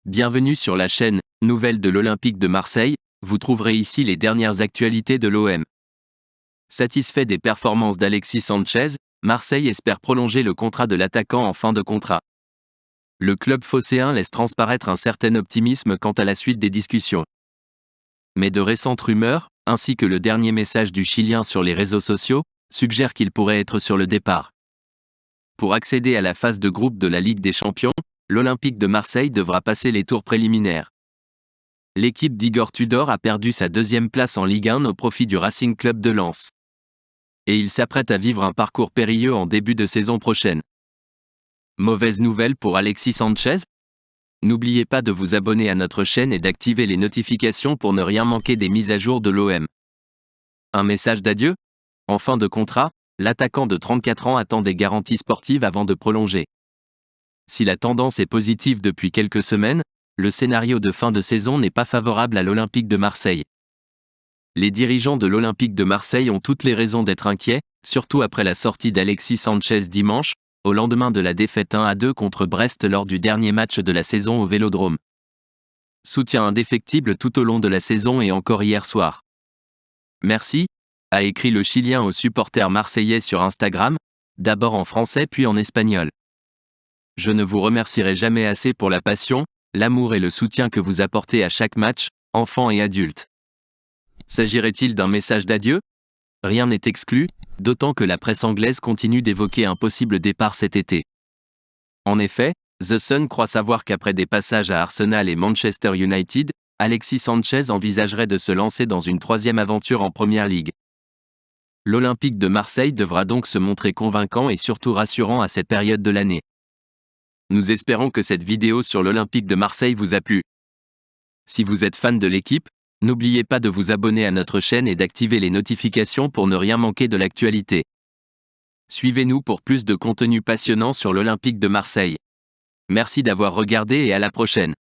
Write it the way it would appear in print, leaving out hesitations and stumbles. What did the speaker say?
Bienvenue sur la chaîne Nouvelles de l'Olympique de Marseille, vous trouverez ici les dernières actualités de l'OM. Satisfait des performances d'Alexis Sanchez, Marseille espère prolonger le contrat de l'attaquant en fin de contrat. Le club phocéen laisse transparaître un certain optimisme quant à la suite des discussions. Mais de récentes rumeurs, ainsi que le dernier message du Chilien sur les réseaux sociaux, suggèrent qu'il pourrait être sur le départ. Pour accéder à la phase de groupe de la Ligue des Champions, l'Olympique de Marseille devra passer les tours préliminaires. L'équipe d'Igor Tudor a perdu sa deuxième place en Ligue 1 au profit du Racing Club de Lens. Et il s'apprête à vivre un parcours périlleux en début de saison prochaine. Mauvaise nouvelle pour Alexis Sanchez ? N'oubliez pas de vous abonner à notre chaîne et d'activer les notifications pour ne rien manquer des mises à jour de l'OM. Un message d'adieu ? En fin de contrat, l'attaquant de 34 ans attend des garanties sportives avant de prolonger. Si la tendance est positive depuis quelques semaines, le scénario de fin de saison n'est pas favorable à l'Olympique de Marseille. Les dirigeants de l'Olympique de Marseille ont toutes les raisons d'être inquiets, surtout après la sortie d'Alexis Sanchez dimanche, au lendemain de la défaite 1-2 contre Brest lors du dernier match de la saison au Vélodrome. Soutien indéfectible tout au long de la saison et encore hier soir. Merci, a écrit le Chilien aux supporters marseillais sur Instagram, d'abord en français puis en espagnol. Je ne vous remercierai jamais assez pour la passion, l'amour et le soutien que vous apportez à chaque match, enfants et adultes. S'agirait-il d'un message d'adieu ? Rien n'est exclu, d'autant que la presse anglaise continue d'évoquer un possible départ cet été. En effet, The Sun croit savoir qu'après des passages à Arsenal et Manchester United, Alexis Sanchez envisagerait de se lancer dans une troisième aventure en Première Ligue. L'Olympique de Marseille devra donc se montrer convaincant et surtout rassurant à cette période de l'année. Nous espérons que cette vidéo sur l'Olympique de Marseille vous a plu. Si vous êtes fan de l'équipe, n'oubliez pas de vous abonner à notre chaîne et d'activer les notifications pour ne rien manquer de l'actualité. Suivez-nous pour plus de contenu passionnant sur l'Olympique de Marseille. Merci d'avoir regardé et à la prochaine.